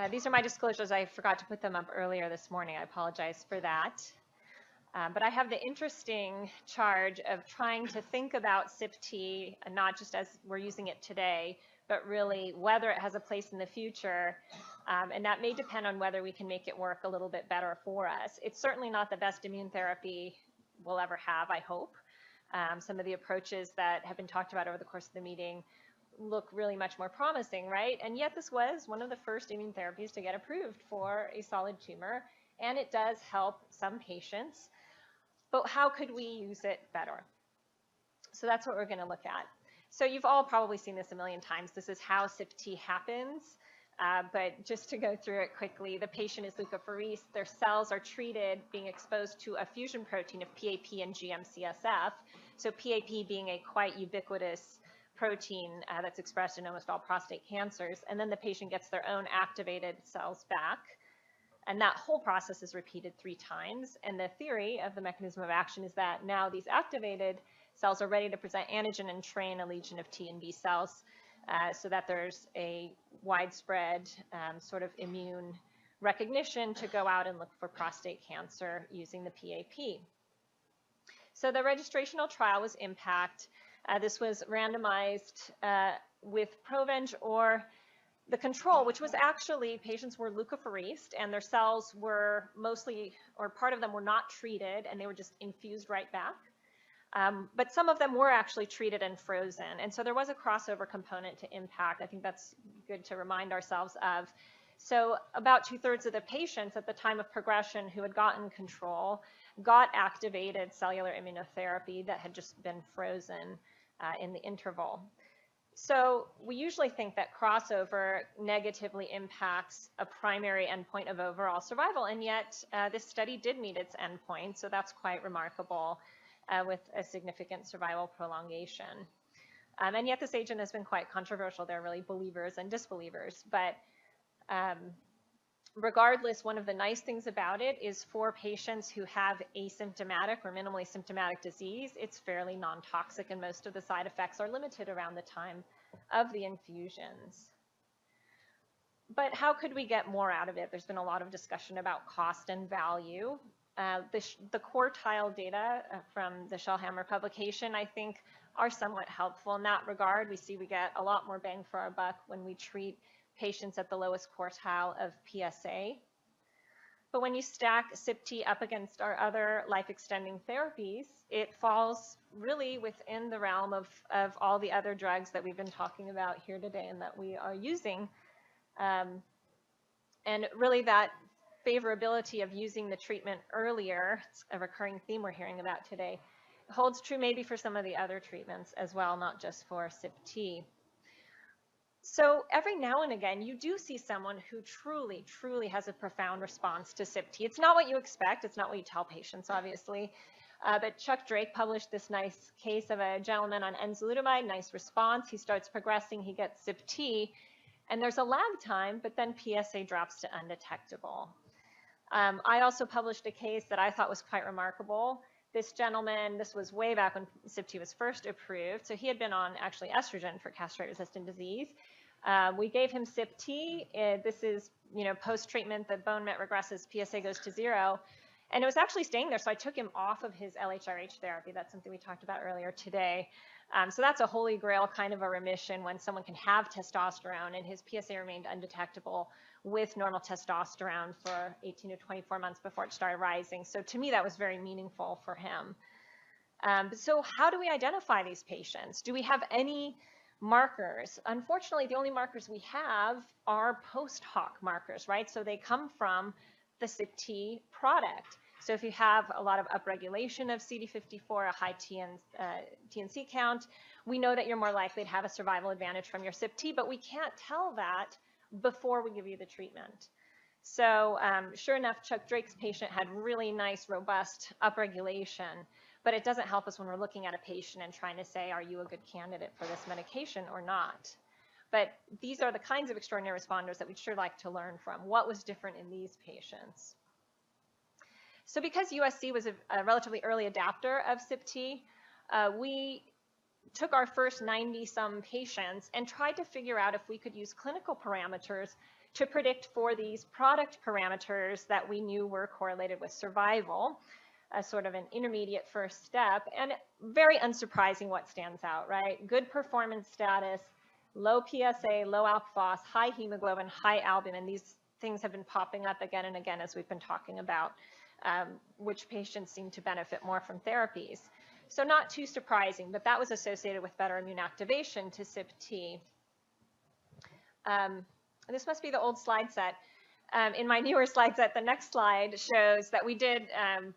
These are my disclosures. I forgot to put them up earlier this morning. I apologize for that. But I have the interesting charge of trying to think about CYP-T, not just as we're using it today, but really whether it has a place in the future. And that may depend on whether we can make it work a little bit better for us. It's certainly not the best immune therapy we'll ever have, I hope. Some of the approaches that have been talked about over the course of the meeting look really much more promising, right? And yet this was one of the first immune therapies to get approved for a solid tumor, and it does help some patients. But how could we use it better? So that's what we're going to look at. So you've all probably seen this a million times. This is how CYP-T happens. But just to go through it quickly, the patient is leukapheresis. Their cells are treated being exposed to a fusion protein of PAP and GM-CSF. So PAP being a quite ubiquitous protein that's expressed in almost all prostate cancers. And then the patient gets their own activated cells back. And that whole process is repeated 3 times. And the theory of the mechanism of action is that now these activated cells are ready to present antigen and train a legion of T and B cells so that there's a widespread sort of immune recognition to go out and look for prostate cancer using the PAP. So the registrational trial was IMPACT. This was randomized with Provenge or the control, which was actually patients were leukapheresed and their cells were mostly, or part of them were not treated and they were just infused right back. But some of them were actually treated and frozen. And so there was a crossover component to IMPACT. I think that's good to remind ourselves of. So about 2/3 of the patients at the time of progression who had gotten control got activated cellular immunotherapy that had just been frozen in the interval. So we usually think that crossover negatively impacts a primary endpoint of overall survival, and yet this study did meet its endpoint, so that's quite remarkable with a significant survival prolongation. And yet this agent has been quite controversial. There are really believers and disbelievers, but regardless, one of the nice things about it is for patients who have asymptomatic or minimally symptomatic disease, it's fairly non-toxic and most of the side effects are limited around the time of the infusions. But how could we get more out of it? There's been a lot of discussion about cost and value. The quartile data from the Shellhammer publication, I think, are somewhat helpful in that regard. We see we get a lot more bang for our buck when we treat patients at the lowest quartile of PSA. But when you stack CYP-T up against our other life-extending therapies, it falls really within the realm of all the other drugs that we've been talking about here today and that we are using. And really that favorability of using the treatment earlier, it's a recurring theme we're hearing about today, holds true maybe for some of the other treatments as well, not just for CYP-T. So every now and again, you do see someone who truly, truly has a profound response to CYP-T. It's not what you expect. It's not what you tell patients, obviously. But Chuck Drake published this nice case of a gentleman on enzalutamide, nice response. He starts progressing, he gets CYP-T, and there's a lag time, but then PSA drops to undetectable. I also published a case that I thought was quite remarkable. This gentleman, this was way back when CYP-T was first approved, so he had been on actually estrogen for castrate-resistant disease. We gave him CYP-T. This is, post-treatment, the bone met regresses, PSA goes to 0, and it was actually staying there, so I took him off of his LHRH therapy. That's something we talked about earlier today. So that's a holy grail kind of a remission when someone can have testosterone, and his PSA remained undetectable with normal testosterone for 18 to 24 months before it started rising. So to me, that was very meaningful for him. So how do we identify these patients? Do we have any markers? Unfortunately, the only markers we have are post hoc markers, right? So they come from the CYP-T product. So if you have a lot of upregulation of CD54, a high TNC count, we know that you're more likely to have a survival advantage from your CYP-T, but we can't tell that before we give you the treatment. So sure enough, Chuck Drake's patient had really nice, robust upregulation, but it doesn't help us when we're looking at a patient and trying to say, are you a good candidate for this medication or not? But these are the kinds of extraordinary responders that we'd sure like to learn from. What was different in these patients? So because USC was a relatively early adapter of CYP-T, we took our first 90-some patients and tried to figure out if we could use clinical parameters to predict for these product parameters that we knew were correlated with survival, as sort of an intermediate first step. And very unsurprising what stands out, right? Good performance status, low PSA, low alk phos, high hemoglobin, high albumin. These things have been popping up again and again as we've been talking about, which patients seem to benefit more from therapies. So not too surprising, but that was associated with better immune activation to CYP-T. This must be the old slide set. In my newer slide set, the next slide shows that we did,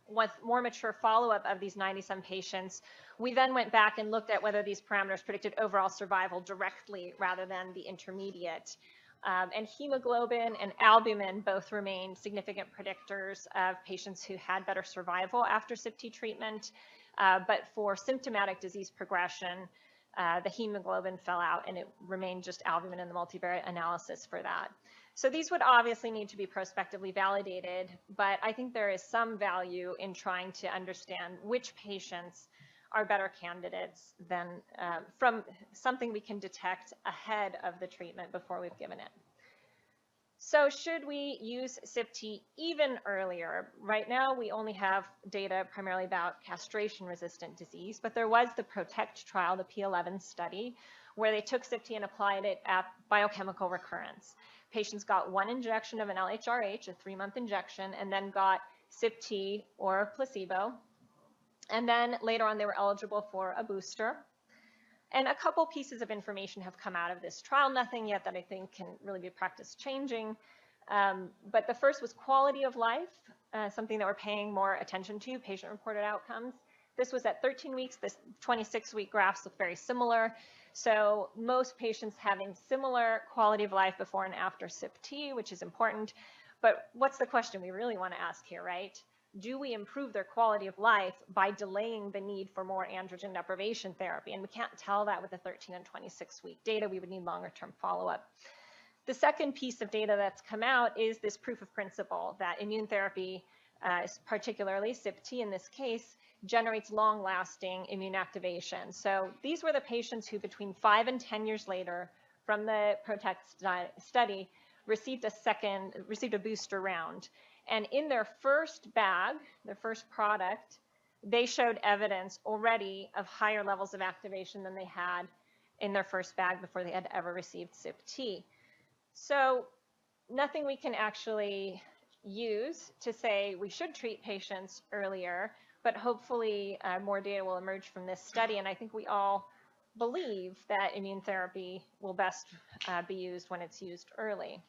with more mature follow-up of these 90-some patients, we then went back and looked at whether these parameters predicted overall survival directly rather than the intermediate. And hemoglobin and albumin both remained significant predictors of patients who had better survival after CYP-T treatment. But for symptomatic disease progression, the hemoglobin fell out and it remained just albumin in the multivariate analysis for that. So these would obviously need to be prospectively validated, but I think there is some value in trying to understand which patients are better candidates than from something we can detect ahead of the treatment before we've given it. So should we use CYP-T even earlier? Right now, we only have data primarily about castration-resistant disease, but there was the PROTECT trial, the P11 study, where they took CYP-T and applied it at biochemical recurrence. Patients got one injection of an LHRH, a 3-month injection, and then got CYP-T or placebo. And then later on, they were eligible for a booster. And a couple pieces of information have come out of this trial, nothing yet that I think can really be practice changing. But the first was quality of life, something that we're paying more attention to, patient-reported outcomes. This was at 13 weeks. This 26-week graphs look very similar. So most patients having similar quality of life before and after CYP-T, which is important. But what's the question we really want to ask here, right? Do we improve their quality of life by delaying the need for more androgen deprivation therapy? And we can't tell that with the 13 and 26-week data. We would need longer-term follow-up. The second piece of data that's come out is this proof of principle that immune therapy, particularly CYP-T in this case, generates long-lasting immune activation. So these were the patients who between 5 and 10 years later from the PROTECT study received a booster round. And in their first bag, their first product, they showed evidence already of higher levels of activation than they had in their first bag before they had ever received CYP-T. So nothing we can actually use to say we should treat patients earlier, but hopefully more data will emerge from this study. And I think we all believe that immune therapy will best be used when it's used early.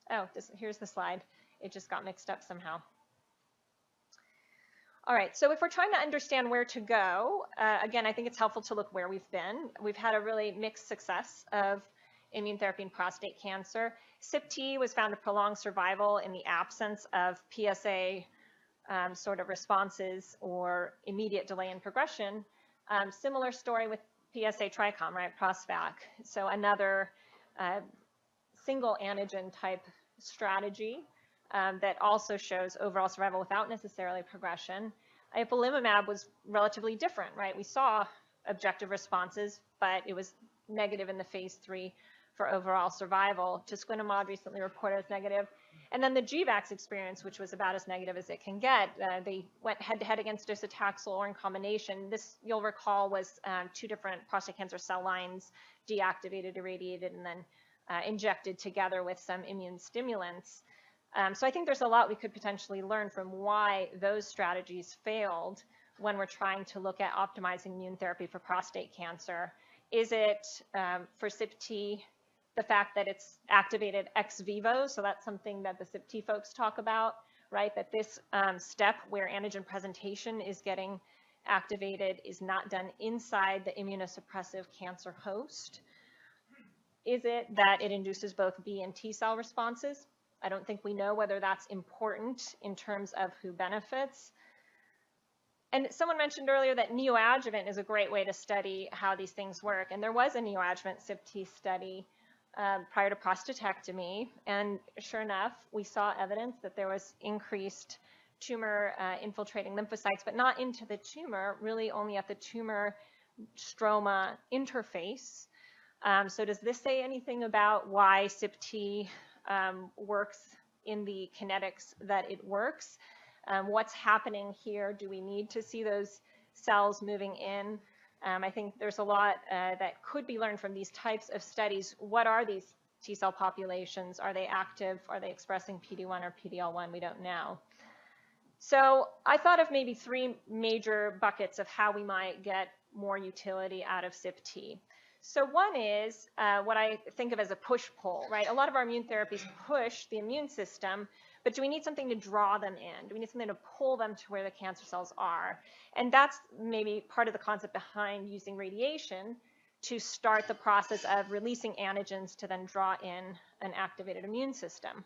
Oh, here's the slide. It just got mixed up somehow. All right, so if we're trying to understand where to go, again, I think it's helpful to look where we've been. We've had a really mixed success of immune therapy in prostate cancer. CYP-T was found to prolong survival in the absence of PSA sort of responses or immediate delay in progression. Similar story with PSA Tricom, right, PROSVAC. So another single antigen type strategy that also shows overall survival without necessarily progression. Ipilimumab was relatively different, right? We saw objective responses, but it was negative in the phase 3 for overall survival. Tisquinimod recently reported as negative. And then the GVAX experience, which was about as negative as it can get, they went head-to-head against docetaxel or in combination. This, you'll recall, was 2 different prostate cancer cell lines, deactivated, irradiated, and then injected together with some immune stimulants. So I think there's a lot we could potentially learn from why those strategies failed when we're trying to look at optimizing immune therapy for prostate cancer. Is it for CYP-T the fact that it's activated ex vivo? So that's something that the CYP-T folks talk about, right? That this step where antigen presentation is getting activated is not done inside the immunosuppressive cancer host. Is it that it induces both B and T cell responses? I don't think we know whether that's important in terms of who benefits. And someone mentioned earlier that neoadjuvant is a great way to study how these things work. And there was a neoadjuvant CYP-T study prior to prostatectomy. And sure enough, we saw evidence that there was increased tumor infiltrating lymphocytes, but not into the tumor, really only at the tumor stroma interface. So does this say anything about why CYP-T works in the kinetics that it works. What's happening here? Do we need to see those cells moving in? I think there's a lot that could be learned from these types of studies. What are these T cell populations? Are they active? Are they expressing PD-1 or PD-L1? We don't know. So I thought of maybe three major buckets of how we might get more utility out of CYP-T. So one is what I think of as a push-pull, right? A lot of our immune therapies push the immune system, but do we need something to draw them in? Do we need something to pull them to where the cancer cells are? And that's maybe part of the concept behind using radiation to start the process of releasing antigens to then draw in an activated immune system.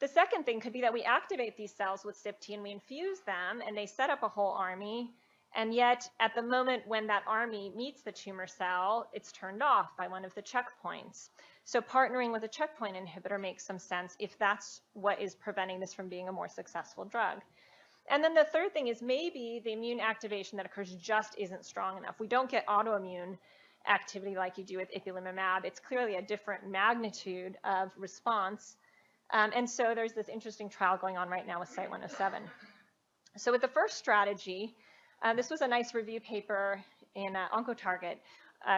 The second thing could be that we activate these cells with CYP-T and we infuse them and they set up a whole army, and yet at the moment when that army meets the tumor cell, it's turned off by one of the checkpoints. So partnering with a checkpoint inhibitor makes some sense if that's what is preventing this from being a more successful drug. And then the third thing is maybe the immune activation that occurs just isn't strong enough. We don't get autoimmune activity like you do with ipilimumab. It's clearly a different magnitude of response. And so there's this interesting trial going on right now with Site 107. So with the first strategy, this was a nice review paper in Oncotarget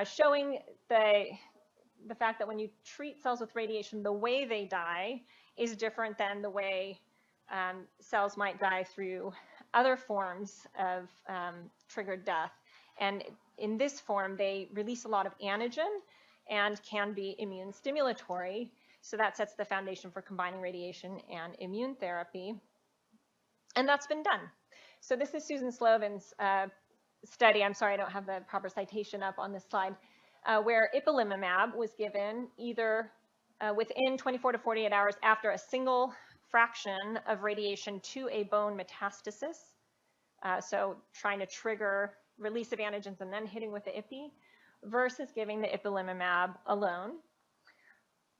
showing the fact that when you treat cells with radiation, the way they die is different than the way cells might die through other forms of triggered death. And in this form, they release a lot of antigen and can be immune stimulatory. So that sets the foundation for combining radiation and immune therapy. And that's been done. So this is Susan Slovin's study. I'm sorry, I don't have the proper citation up on this slide, where ipilimumab was given either within 24 to 48 hours after a single fraction of radiation to a bone metastasis. So trying to trigger release of antigens and then hitting with the ipi, versus giving the ipilimumab alone.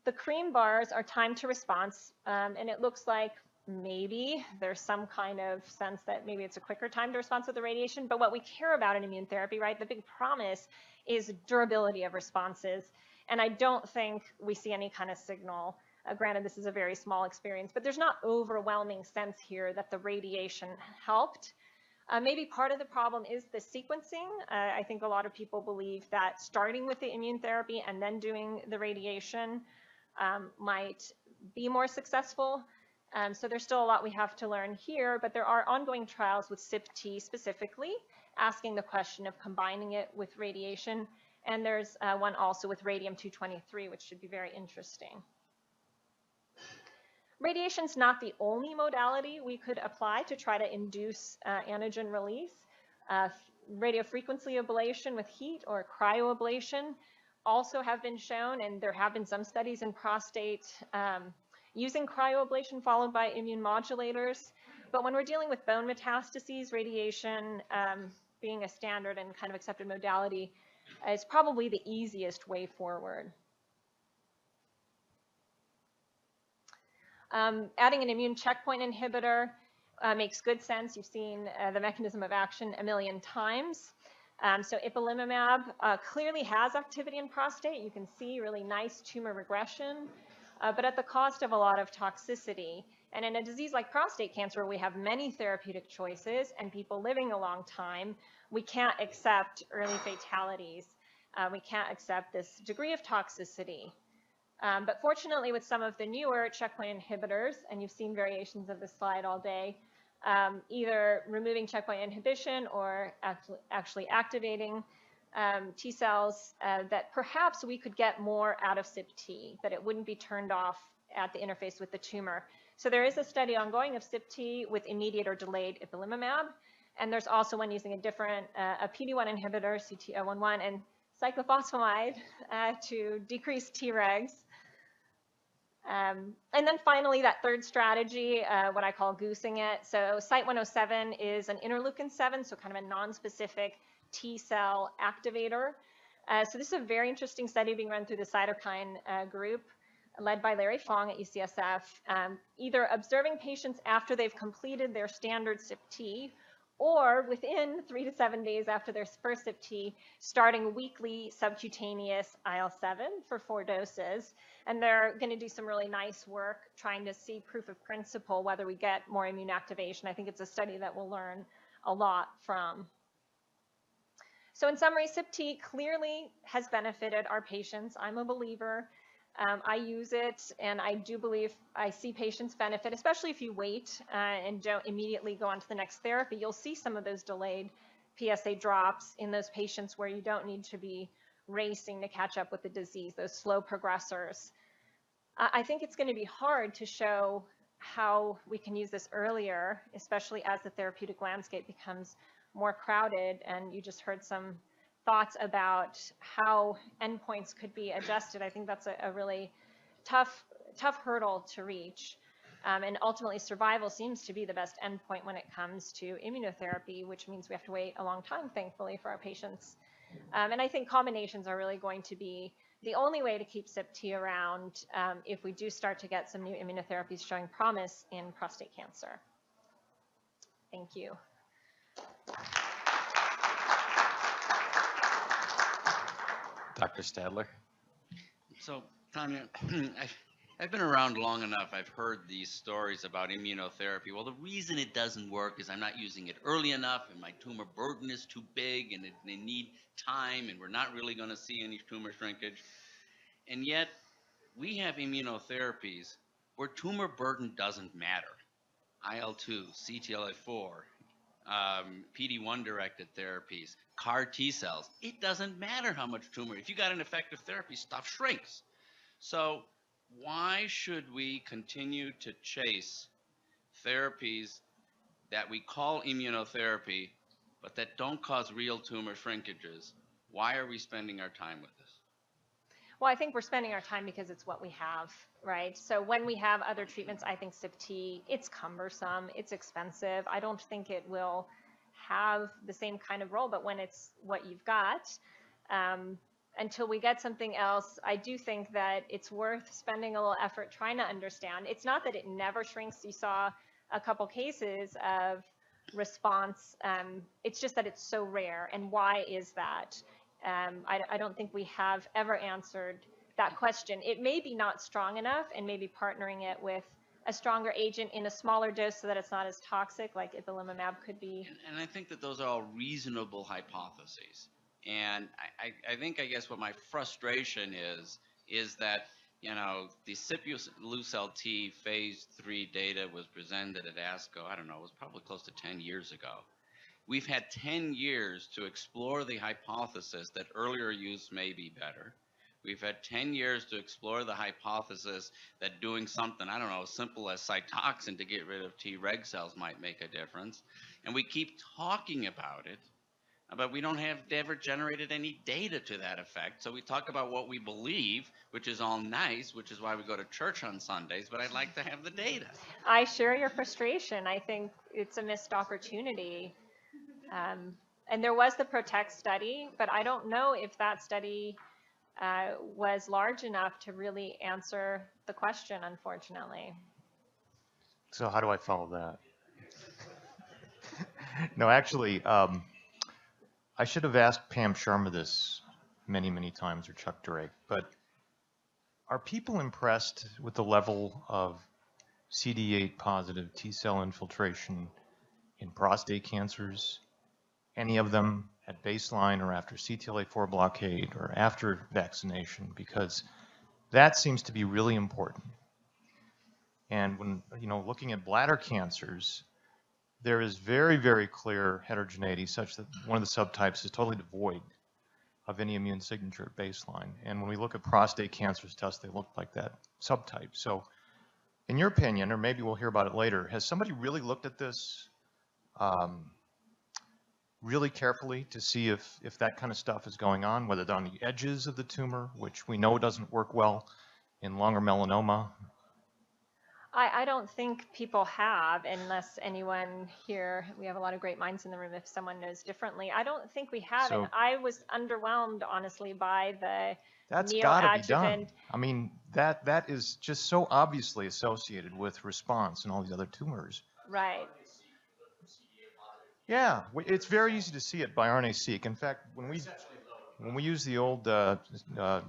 The cream bars are time to response, and it looks like maybe there's some kind of sense that maybe it's a quicker time to response with the radiation, but what we care about in immune therapy, right, the big promise is durability of responses, and I don't think we see any kind of signal. Granted, this is a very small experience, but there's not overwhelming sense here that the radiation helped. Maybe part of the problem is the sequencing. I think a lot of people believe that starting with the immune therapy and then doing the radiation might be more successful. So there's still a lot we have to learn here, but there are ongoing trials with CYP-T specifically, asking the question of combining it with radiation. And there's one also with radium-223, which should be very interesting. Radiation's not the only modality we could apply to try to induce antigen release. Radiofrequency ablation with heat or cryoablation also have been shown, and there have been some studies in prostate using cryoablation followed by immune modulators. But when we're dealing with bone metastases, radiation being a standard and kind of accepted modality is probably the easiest way forward. Adding an immune checkpoint inhibitor makes good sense. You've seen the mechanism of action a million times. So ipilimumab clearly has activity in prostate. You can see really nice tumor regression, but at the cost of a lot of toxicity. And in a disease like prostate cancer, where we have many therapeutic choices and people living a long time, we can't accept early fatalities. We can't accept this degree of toxicity. But fortunately, with some of the newer checkpoint inhibitors, and you've seen variations of this slide all day, either removing checkpoint inhibition or actually activating T cells, that perhaps we could get more out of CYP-T, that it wouldn't be turned off at the interface with the tumor. So there is a study ongoing of CYP-T with immediate or delayed ipilimumab, and there's also one using a different, a PD-1 inhibitor, CT011, and cyclophosphamide to decrease Tregs. And then finally, that third strategy, what I call goosing it. So Site 107 is an interleukin-7, so kind of a non-specific T cell activator. So this is a very interesting study being run through the cytokine group led by Larry Fong at UCSF, either observing patients after they've completed their standard CYP-T or within 3 to 7 days after their first CYP-T, starting weekly subcutaneous IL-7 for 4 doses. And they're going to do some really nice work trying to see proof of principle, whether we get more immune activation. I think it's a study that we'll learn a lot from. So in summary, CYP-T clearly has benefited our patients. I'm a believer. I use it, and I do believe I see patients benefit, especially if you wait and don't immediately go on to the next therapy. You'll see some of those delayed PSA drops in those patients where you don't need to be racing to catch up with the disease, those slow progressors. I think it's going to be hard to show how we can use this earlier, especially as the therapeutic landscape becomes more crowded, and you just heard some thoughts about how endpoints could be adjusted. I think that's a really tough hurdle to reach. And ultimately, survival seems to be the best endpoint when it comes to immunotherapy, which means we have to wait a long time, thankfully, for our patients. And I think combinations are really going to be the only way to keep CYP-T around if we do start to get some new immunotherapies showing promise in prostate cancer. Thank you. Dr. Stadler. So, Tanya, I've been around long enough. I've heard these stories about immunotherapy. Well, the reason it doesn't work is I'm not using it early enough, and my tumor burden is too big, and they need time, and we're not really going to see any tumor shrinkage. And yet, we have immunotherapies where tumor burden doesn't matter. IL-2, CTLA-4, PD-1 directed therapies, CAR T cells. It doesn't matter how much tumor. If you got an effective therapy, stuff shrinks. So why should we continue to chase therapies that we call immunotherapy, but that don't cause real tumor shrinkages? Why are we spending our time with this? Well, I think we're spending our time because it's what we have, right? So when we have other treatments, I think CYP-T, it's cumbersome, it's expensive. I don't think it will have the same kind of role, but when it's what you've got, until we get something else, I do think that it's worth spending a little effort trying to understand. It's not that it never shrinks. You saw a couple cases of response. It's just that it's so rare. And why is that? I don't think we have ever answered that question. It may be not strong enough, and maybe partnering it with a stronger agent in a smaller dose so that it's not as toxic, like ipilimumab could be. And I think that those are all reasonable hypotheses. And I guess what my frustration is that, you know, the Sipuleucel-T phase 3 data was presented at ASCO, I don't know, it was probably close to 10 years ago. We've had 10 years to explore the hypothesis that earlier use may be better. We've had 10 years to explore the hypothesis that doing something, I don't know, as simple as Cytoxan to get rid of Treg cells might make a difference. And we keep talking about it, but we don't have ever generated any data to that effect. So we talk about what we believe, which is all nice, which is why we go to church on Sundays, but I'd like to have the data. I share your frustration. I think it's a missed opportunity. And there was the PROTECT study, but I don't know if that study was large enough to really answer the question, unfortunately. So how do I follow that? No, actually, I should have asked Pam Sharma this many, many times, or Chuck Drake, but are people impressed with the level of CD8 positive T cell infiltration in prostate cancers? Any of them at baseline or after CTLA-4 blockade or after vaccination, because that seems to be really important. And when, you know, looking at bladder cancers, there is very, very clear heterogeneity such that one of the subtypes is totally devoid of any immune signature at baseline. And when we look at prostate cancers tests, they look like that subtype. So in your opinion, or maybe we'll hear about it later, has somebody really looked at this really carefully to see if that kind of stuff is going on, whether it's on the edges of the tumor, which we know doesn't work well in lung or melanoma? I don't think people have, unless anyone here, we have a lot of great minds in the room, if someone knows differently. I don't think we have, and I was underwhelmed, honestly, by the that's gotta be done. I mean, that is just so obviously associated with response and all these other tumors. Right. Yeah, it's very easy to see it by RNA-seq. In fact, when we use the old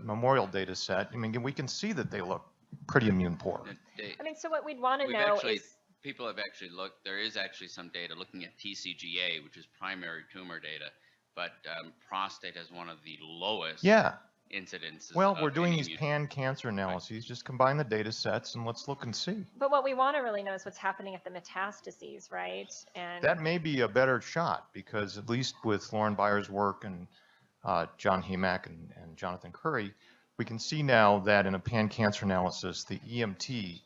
memorial data set, I mean, we can see that they look pretty immune poor. I mean, so what we'd want to We've know actually, is, people have actually looked, there is actually some data looking at TCGA, which is primary tumor data, but prostate has one of the lowest Yeah. incidences. Well, of we're doing any these pan-cancer analyses. Just combine the data sets and let's look and see. but what we want to really know is what's happening at the metastases, right? And That may be a better shot because at least with Lauren Byer's work and John Hemack and Jonathan Curry, we can see now that in a pan-cancer analysis, the EMT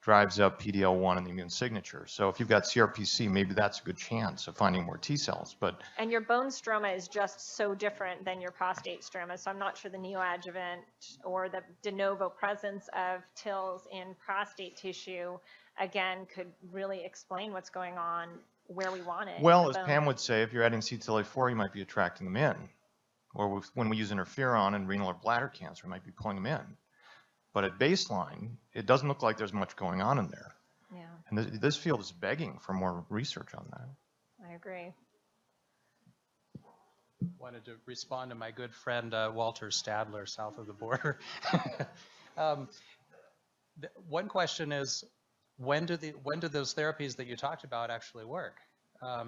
drives up PD-L1 in the immune signature. So if you've got CRPC, maybe that's a good chance of finding more T cells. But and your bone stroma is just so different than your prostate stroma. So I'm not sure the neoadjuvant or the de novo presence of TILs in prostate tissue, again, could really explain what's going on where we want it. well, as Pam would say, if you're adding CTLA-4, you might be attracting them in. Or when we use interferon in renal or bladder cancer, we might be pulling them in. But at baseline, it doesn't look like there's much going on in there. Yeah, And this field is begging for more research on that. I agree. Wanted to respond to my good friend Walter Stadler, south of the border. One question is, when do those therapies that you talked about actually work?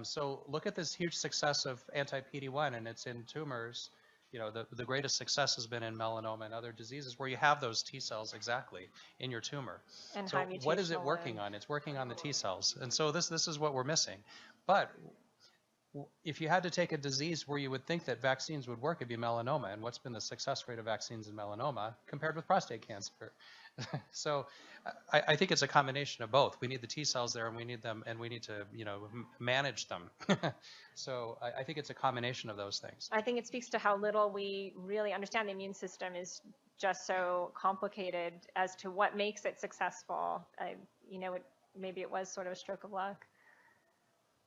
So look at this huge success of anti-PD-1, and it's in tumors. You know, the greatest success has been in melanoma and other diseases where you have those T cells exactly in your tumor. And So high what is it mutational working load. on? It's working on the T cells. And so this is what we're missing. But if you had to take a disease where you would think that vaccines would work, it'd be melanoma. And what's been the success rate of vaccines in melanoma compared with prostate cancer? So I think it's a combination of both. We need the T cells there, and we need them, and we need to, manage them. So I think it's a combination of those things. I think it speaks to how little we really understand. The immune system is just so complicated as to what makes it successful. Maybe it was sort of a stroke of luck.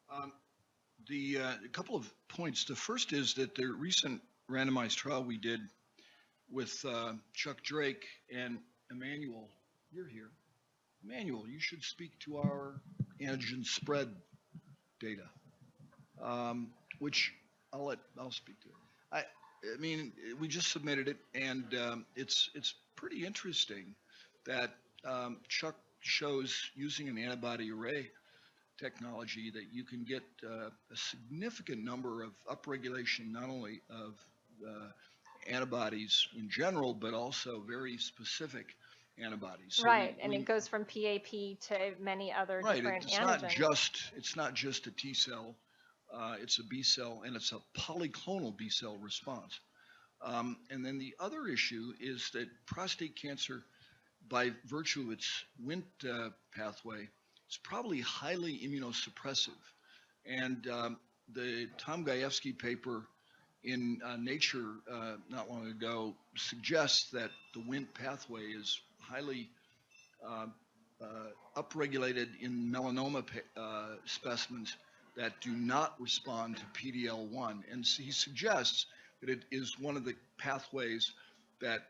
A couple of points. The first is that the recent randomized trial we did with Chuck Drake and Emmanuel, you're here. Emmanuel, you should speak to our antigen spread data, which I'll speak to. I mean, we just submitted it, and it's pretty interesting that Chuck shows using an antibody array technology that you can get a significant number of upregulation, not only of antibodies in general, but also very specific antibodies. So Right, and it goes from PAP to many other different antigens. It's not just a T cell, it's a B cell, and it's a polyclonal B cell response. And then the other issue is that prostate cancer, by virtue of its Wnt pathway, is probably highly immunosuppressive. And the Tom Gajewski paper in Nature not long ago suggests that the Wnt pathway is highly upregulated in melanoma specimens that do not respond to PD-L1. And so he suggests that it is one of the pathways that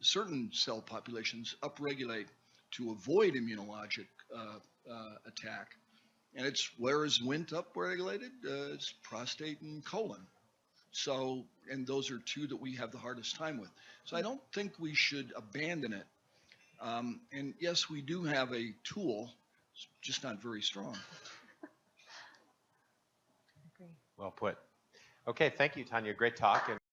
certain cell populations upregulate to avoid immunologic attack. And it's where is Wnt upregulated? It's prostate and colon. So, and those are two that we have the hardest time with. So I don't think we should abandon it. And yes, we do have a tool, it's just not very strong. Well put. Okay, thank you, Tanya. Great talk.